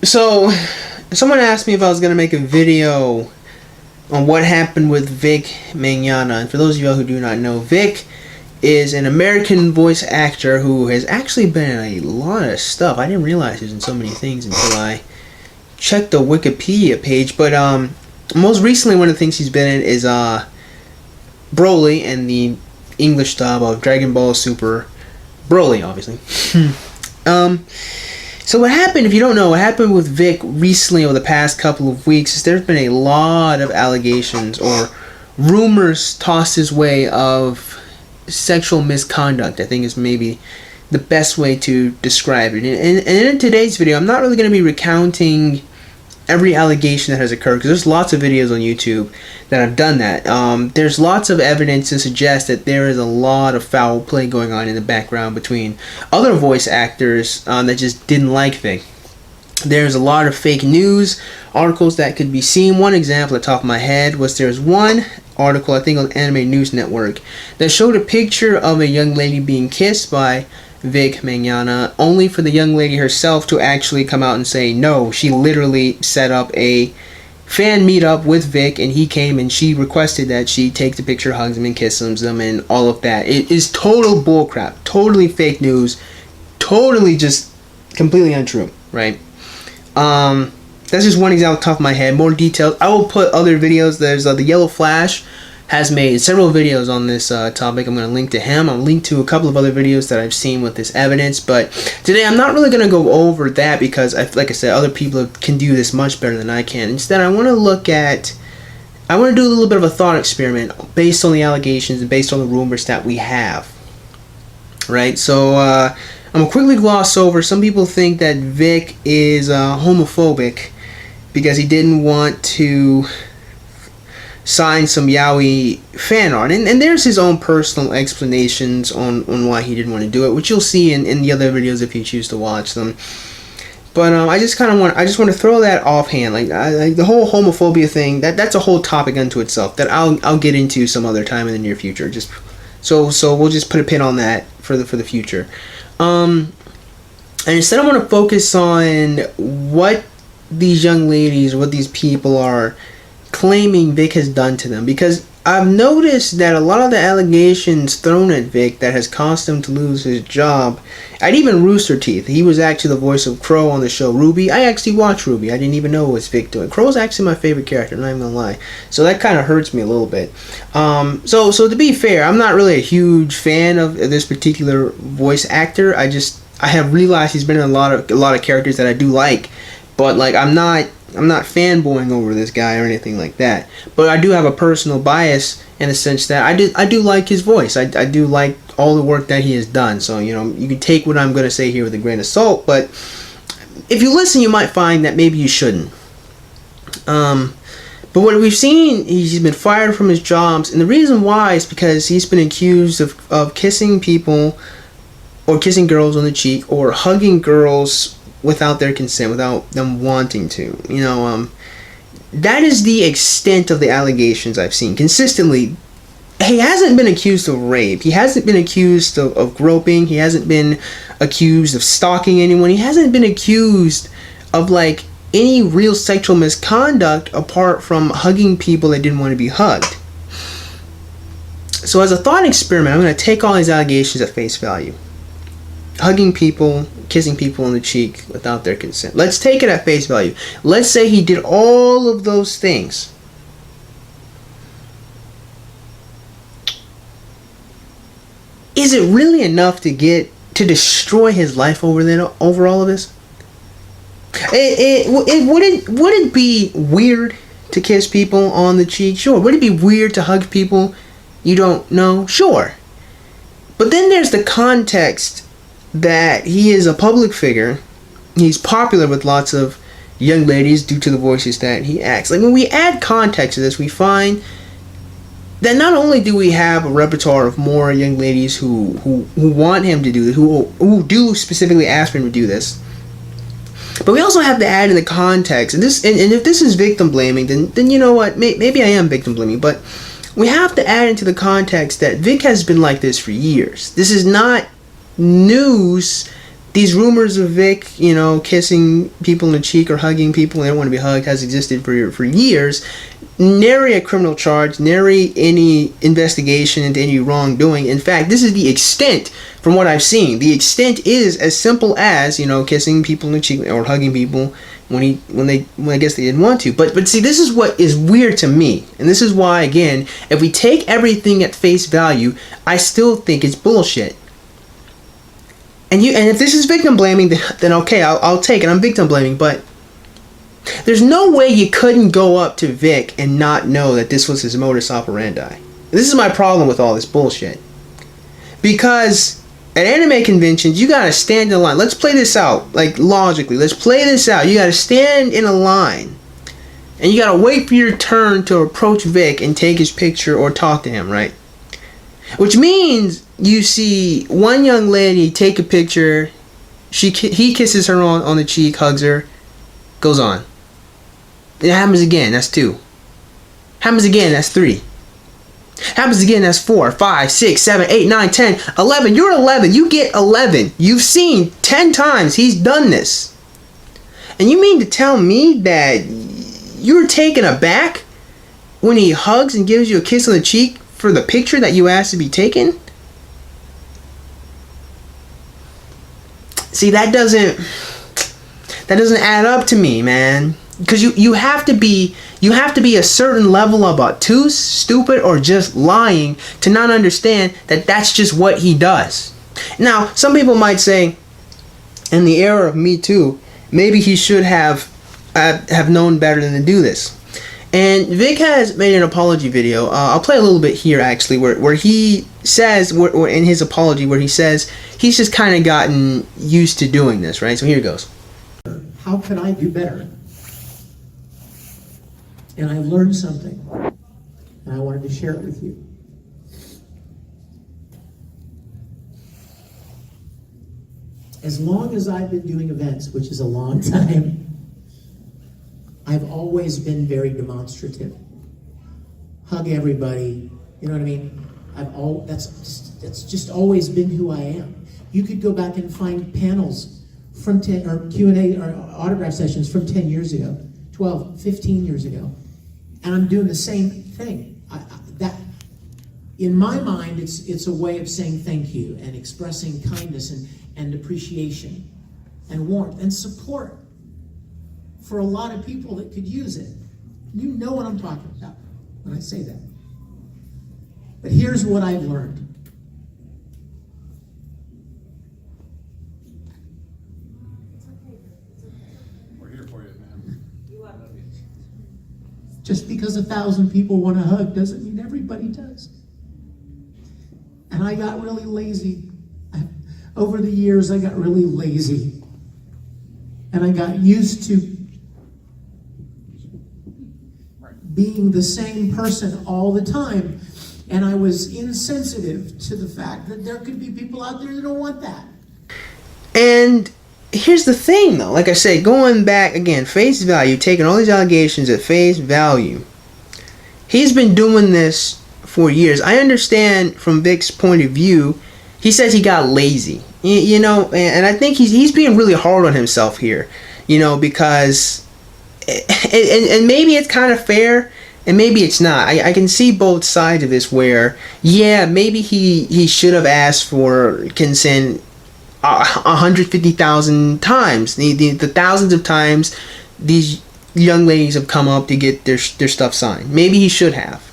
So, someone asked me if I was going to make a video on what happened with Vic Mignogna. And for those of you who do not know, Vic is an American voice actor who has actually been in a lot of stuff. I didn't realize he was in so many things until I checked the Wikipedia page. But most recently, one of the things he's been in is Broly and the English dub of Dragon Ball Super. Broly, obviously. So what happened, if you don't know, what happened with Vic recently over the past couple of weeks is there's been a lot of allegations or rumors tossed his way of sexual misconduct. I think is maybe the best way to describe it. And in today's video, I'm not really going to be recounting every allegation that has occurred, because there's lots of videos on YouTube that have done that. There's lots of evidence to suggest that there is a lot of foul play going on in the background between other voice actors that just didn't like Vic. There's a lot of fake news articles that could be seen. One example at the top of my head was there's one article, I think on Anime News Network, that showed a picture of a young lady being kissed by Vic Mignogna, only for the young lady herself to actually come out and say no. She literally set up a fan meetup with Vic, and he came and she requested that she take the picture, hugs him, and kisses him, and all of that. It is total bullcrap, totally fake news, totally just completely untrue, right? That's just one example off the top of my head. More details, I will put other videos. There's the Yellow Flash has made several videos on this topic. I'm going to link to him. I'll link to a couple of other videos that I've seen with this evidence. But today I'm not really going to go over that because, like I said, other people can do this much better than I can. Instead, I want to do a little bit of a thought experiment based on the allegations and based on the rumors that we have. Right? So I'm going to quickly gloss over. Some people think that Vic is homophobic because he didn't want to sign some yaoi fan art, and there's his own personal explanations on why he didn't want to do it, which you'll see in the other videos if you choose to watch them. But I just want to throw that offhand, like the whole homophobia thing. That's a whole topic unto itself that I'll get into some other time in the near future. Just so we'll just put a pin on that for the future. And instead, I want to focus on what these young ladies, what these people are claiming Vic has done to them, because I've noticed that a lot of the allegations thrown at Vic that has caused him to lose his job, I'd even Rooster Teeth. He was actually the voice of Crow on the show Ruby. I actually watched Ruby. I didn't even know it was Vic doing. Crow's actually my favorite character, I'm not even gonna lie. So that kind of hurts me a little bit. So to be fair, I'm not really a huge fan of this particular voice actor. I have realized he's been in a lot of characters that I do like, but like I'm not fanboying over this guy or anything like that. But I do have a personal bias in the sense that I do like his voice. I do like all the work that he has done. So, you know, you can take what I'm going to say here with a grain of salt. But if you listen, you might find that maybe you shouldn't. But what we've seen, he's been fired from his jobs. And the reason why is because he's been accused of kissing people or kissing girls on the cheek or hugging girls without their consent, without them wanting to. You know, that is the extent of the allegations I've seen consistently. He hasn't been accused of rape. He hasn't been accused of groping. He hasn't been accused of stalking anyone. He hasn't been accused of like any real sexual misconduct apart from hugging people that didn't want to be hugged. So as a thought experiment, I'm going to take all these allegations at face value. Hugging people, kissing people on the cheek without their consent. Let's take it at face value. Let's say he did all of those things. Is it really enough to destroy his life over all of this? Would it be weird to kiss people on the cheek? Sure. Would it be weird to hug people you don't know? Sure. But then there's the context that he is a public figure. He's popular with lots of young ladies due to the voices that he acts. Like when we add context to this, we find that not only do we have a repertoire of more young ladies who want him to do this, who do specifically ask for him to do this, but we also have to add in the context. And if this is victim blaming, then you know what? Maybe I am victim blaming, but we have to add into the context that Vic has been like this for years. This is not news these rumors of Vic, kissing people in the cheek or hugging people they don't want to be hugged has existed for years. Nary a criminal charge, nary any investigation into any wrongdoing. In fact, this is the extent, from what I've seen. The extent is as simple as, kissing people in the cheek or hugging people when I guess they didn't want to. But see, this is what is weird to me. And this is why, again, if we take everything at face value, I still think it's bullshit. And if this is victim blaming, then okay, I'll take it. I'm victim blaming, but there's no way you couldn't go up to Vic and not know that this was his modus operandi. This is my problem with all this bullshit. Because at anime conventions, you gotta stand in line. Let's play this out, like logically. Let's play this out. You gotta stand in a line. And you gotta wait for your turn to approach Vic and take his picture or talk to him, right? Which means you see one young lady take a picture, he kisses her on the cheek, hugs her, goes on. It happens again, that's 2. Happens again, that's 3. Happens again, that's 4, 5, 6, 7, 8, 9, 10, 11. You're 11, you get 11. You've seen 10 times he's done this. And you mean to tell me that you're taken aback when he hugs and gives you a kiss on the cheek for the picture that you asked to be taken? See, that doesn't add up to me, man. Because you have to be a certain level of obtuse, stupid, or just lying to not understand that that's just what he does. Now, some people might say, in the era of Me Too, maybe he should have known better than to do this. And Vic has made an apology video. I'll play a little bit here, actually, where he says, in his apology, where he says he's just kind of gotten used to doing this, right? So here it goes. How can I do better? And I learned something, and I wanted to share it with you. As long as I've been doing events, which is a long time, I've always been very demonstrative. Hug everybody, you know what I mean? That's just always been who I am. You could go back and find panels from or Q&A or autograph sessions from 10 years ago, 12, 15 years ago. And I'm doing the same thing. That, in my mind, it's a way of saying thank you and expressing kindness and appreciation and warmth and support for a lot of people that could use it. You know what I'm talking about when I say that. But here's what I've learned. We're here for you, man. Just because 1,000 people want to hug doesn't mean everybody does. And I got really lazy. Over the years, I got really lazy. And I got used to being the same person all the time. And I was insensitive to the fact that there could be people out there that don't want that. And here's the thing, though. Like I said, going back, again, face value, taking all these allegations at face value. He's been doing this for years. I understand from Vic's point of view, he says he got lazy. And I think he's being really hard on himself here. Because... And maybe it's kind of fair, and maybe it's not. I can see both sides of this where, yeah, maybe he should have asked for consent 150,000 times. The thousands of times these young ladies have come up to get their stuff signed. Maybe he should have.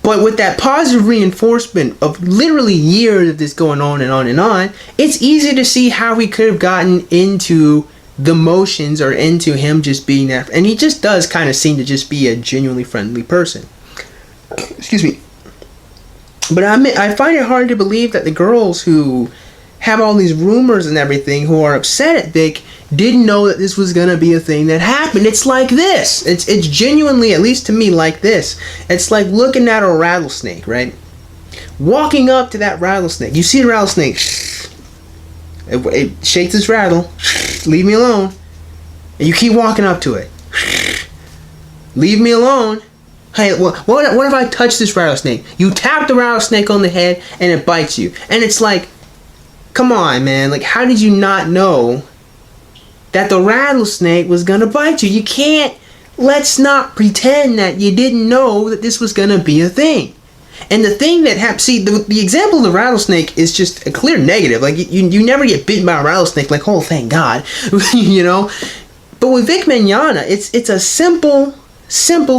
But with that positive reinforcement of literally years of this going on and on and on, it's easy to see how he could have gotten into the motions or into him just being that. And he just does kind of seem to just be a genuinely friendly person. Excuse me. But I find it hard to believe that the girls who have all these rumors and everything, who are upset at Vic, didn't know that this was going to be a thing that happened. It's like this. It's genuinely, at least to me, like this. It's like looking at a rattlesnake, right? Walking up to that rattlesnake. You see the rattlesnake. It shakes its rattle. Leave me alone. And you keep walking up to it. Leave me alone. Hey, what if I touch this rattlesnake? You tap the rattlesnake on the head and it bites you. And it's like, come on, man. Like, how did you not know that the rattlesnake was gonna bite you? You can't. Let's not pretend that you didn't know that this was gonna be a thing. And the thing that happened, see, the example of the rattlesnake is just a clear negative. Like, you never get bitten by a rattlesnake, like, oh, thank God, you know? But with Vic Mignogna, it's a simple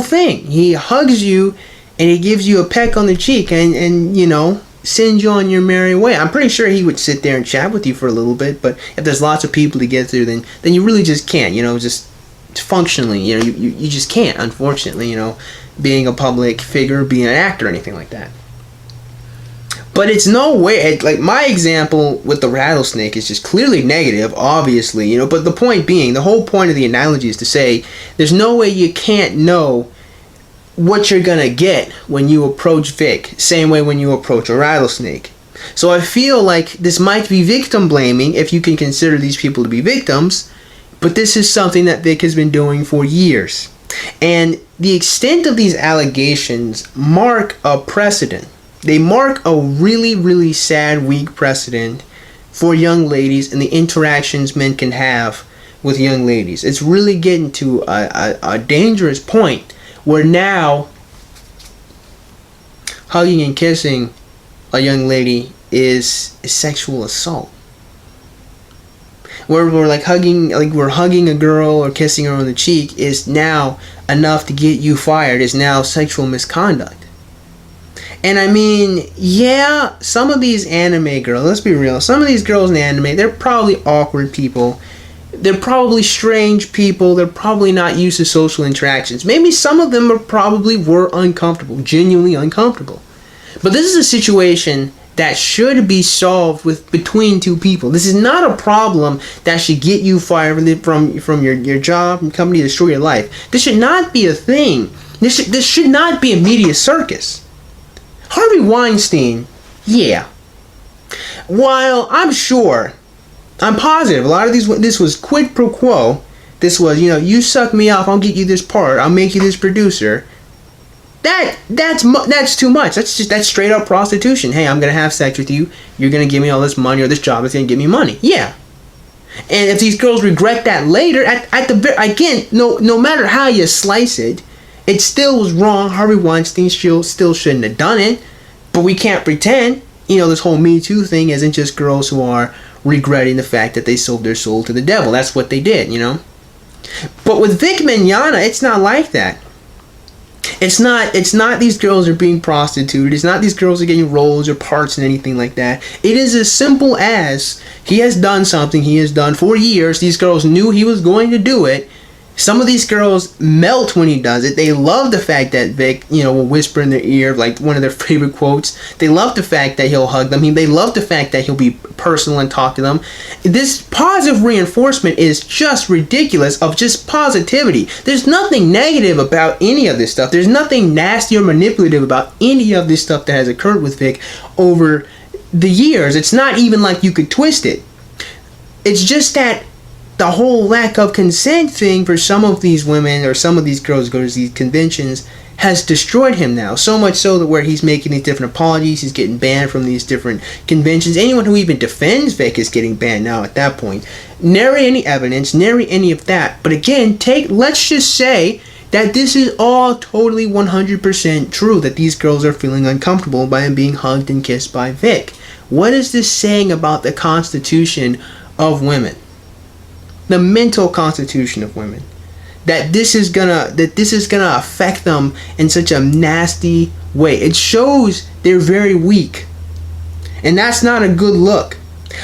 thing. He hugs you, and he gives you a peck on the cheek, and you know, sends you on your merry way. I'm pretty sure he would sit there and chat with you for a little bit, but if there's lots of people to get through, then you really just can't, you know, just functionally, you know, you just can't, unfortunately, you know, being a public figure, being an actor, anything like that. But it's no way, like, my example with the rattlesnake is just clearly negative, obviously, you know, but the point being, the whole point of the analogy is to say, there's no way you can't know what you're gonna get when you approach Vic, same way when you approach a rattlesnake. So I feel like this might be victim blaming, if you can consider these people to be victims, but this is something that Vic has been doing for years. And the extent of these allegations mark a precedent. They mark a really, really sad, weak precedent for young ladies and the interactions men can have with young ladies. It's really getting to a dangerous point where now hugging and kissing a young lady is sexual assault. Where we're like we're hugging a girl or kissing her on the cheek is now enough to get you fired, is now sexual misconduct. And I mean, yeah, some of these anime girls, let's be real, some of these girls in anime, they're probably awkward people. They're probably strange people. They're probably not used to social interactions. Maybe some of them were uncomfortable, genuinely uncomfortable. But this is a situation that should be solved between two people. This is not a problem that should get you fired from your job and company, destroy your life. This should not be a thing. This should not be a media circus. Harvey Weinstein, yeah. While I'm sure, I'm positive, a lot of this was quid pro quo. This was, you know, you suck me off, I'll get you this part, I'll make you this producer. That's too much. That's straight up prostitution. Hey, I'm gonna have sex with you. You're gonna give me all this money, or this job is gonna give me money. Yeah. And if these girls regret that later, again, no matter how you slice it, it still was wrong. Harvey Weinstein still shouldn't have done it. But we can't pretend, you know, this whole Me Too thing isn't just girls who are regretting the fact that they sold their soul to the devil. That's what they did, you know. But with Vic Mignogna, it's not like that. It's not these girls are being prostituted. It's not these girls are getting roles or parts and anything like that. It is as simple as he has done something he has done for years. These girls knew he was going to do it. Some of these girls melt when he does it. They love the fact that Vic, you know, will whisper in their ear, like one of their favorite quotes. They love the fact that he'll hug them. They love the fact that he'll be personal and talk to them. This positive reinforcement is just ridiculous, of just positivity. There's nothing negative about any of this stuff. There's nothing nasty or manipulative about any of this stuff that has occurred with Vic over the years. It's not even like you could twist it. It's just that the whole lack of consent thing for some of these women or some of these girls who go to these conventions has destroyed him now. So much so that where he's making these different apologies, he's getting banned from these different conventions. Anyone who even defends Vic is getting banned now at that point. Nary any evidence, nary any of that. But again, let's just say that this is all totally 100% true, that these girls are feeling uncomfortable by him being hugged and kissed by Vic. What is this saying about the constitution of women? The mental constitution of women, that this is gonna affect them in such a nasty way. It shows they're very weak, and that's not a good look.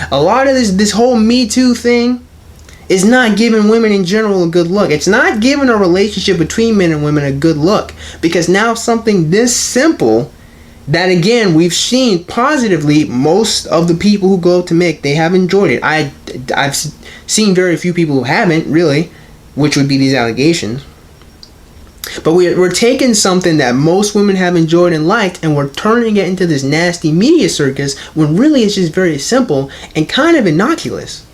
A lot of this whole Me Too thing is not giving women in general a good look. It's not giving a relationship between men and women a good look, because now something this simple, that again we've seen positively, most of the people who go to Mick, they have enjoyed it. I've seen very few people who haven't, really, which would be these allegations. But we're taking something that most women have enjoyed and liked, and we're turning it into this nasty media circus, when really it's just very simple and kind of innocuous.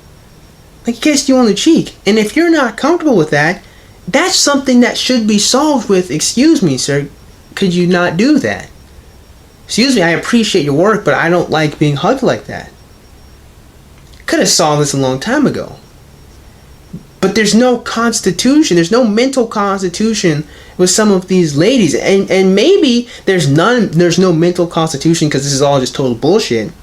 Like, he kissed you on the cheek, and if you're not comfortable with that, that's something that should be solved with, excuse me, sir, could you not do that? Excuse me, I appreciate your work, but I don't like being hugged like that. Could have solved this a long time ago. But there's no constitution, there's no mental constitution with some of these ladies. And maybe there's no mental constitution because this is all just total bullshit.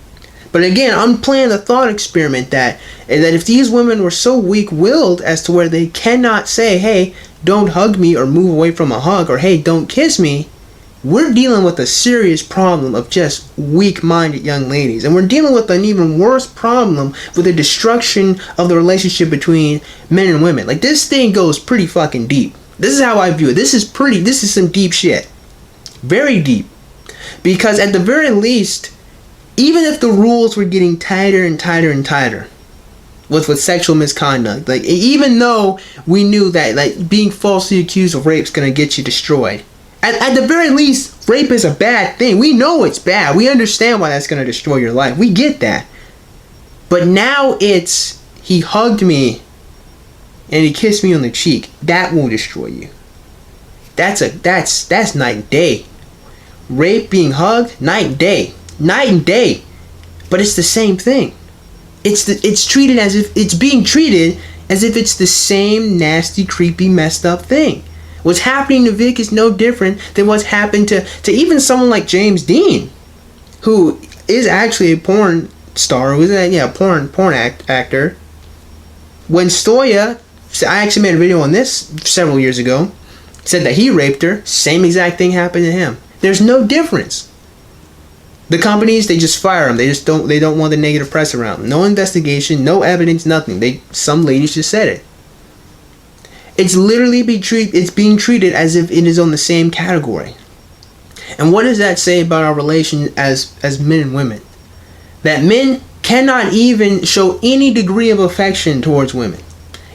But again, I'm playing the thought experiment that if these women were so weak-willed as to where they cannot say, hey, don't hug me or move away from a hug, or hey, don't kiss me, we're dealing with a serious problem of just weak-minded young ladies. And we're dealing with an even worse problem with the destruction of the relationship between men and women. Like, this thing goes pretty fucking deep. This is how I view it. This is some deep shit. Very deep. Because at the very least, even if the rules were getting tighter and tighter and tighter with sexual misconduct, like, even though we knew that, like, being falsely accused of rape is going to get you destroyed, at the very least, rape is a bad thing. We know it's bad. We understand why that's going to destroy your life. We get that. But now it's, he hugged me and he kissed me on the cheek. That will destroy you. That's night and day. Rape, being hugged, night and day. Night and day. But it's the same thing. It's treated as if it's being treated as if it's the same nasty, creepy, messed up thing. What's happening to Vic is no different than what's happened to even someone like James Dean, who is actually a porn star, who is a porn actor. When Stoya, I actually made a video on this several years ago, said that he raped her, same exact thing happened to him. There's no difference. The companies, they just fire them. They don't want the negative press around them. No investigation, no evidence, nothing. Some ladies just said it. It's literally being treated as if it is on the same category. And what does that say about our relation as men and women? That men cannot even show any degree of affection towards women,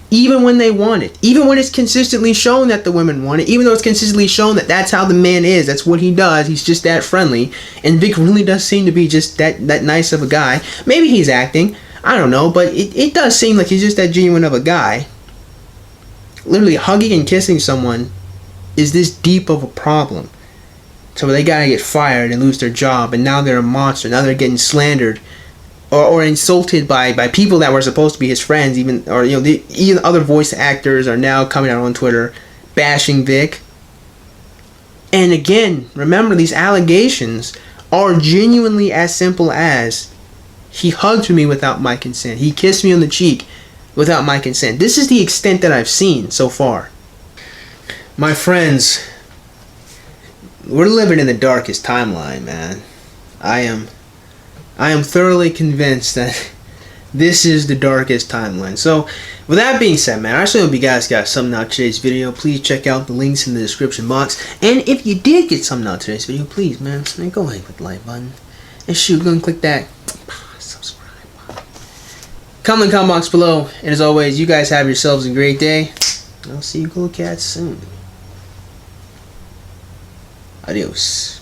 even when they want it, even when it's consistently shown that the women want it, even though it's consistently shown that that's how the man is, that's what he does, he's just that friendly. And Vic really does seem to be just that nice of a guy. Maybe he's acting, I don't know, but it does seem like he's just that genuine of a guy. Literally hugging and kissing someone is this deep of a problem. So they gotta get fired and lose their job, and now they're a monster. Now they're getting slandered or insulted by people that were supposed to be his friends, even other voice actors are now coming out on Twitter bashing Vic. And again, remember, these allegations are genuinely as simple as he hugged me without my consent. He kissed me on the cheek without my consent. This is the extent that I've seen so far. My friends, we're living in the darkest timeline, man. I am thoroughly convinced that this is the darkest timeline. So, with that being said, man, I actually hope you guys got something out of today's video. Please check out the links in the description box. And if you did get something out of today's video, please, man, go ahead with the like button. And shoot, go and click that subscribe button. Comment in the comment box below. And as always, you guys have yourselves a great day. I'll see you cool cats soon. Adios.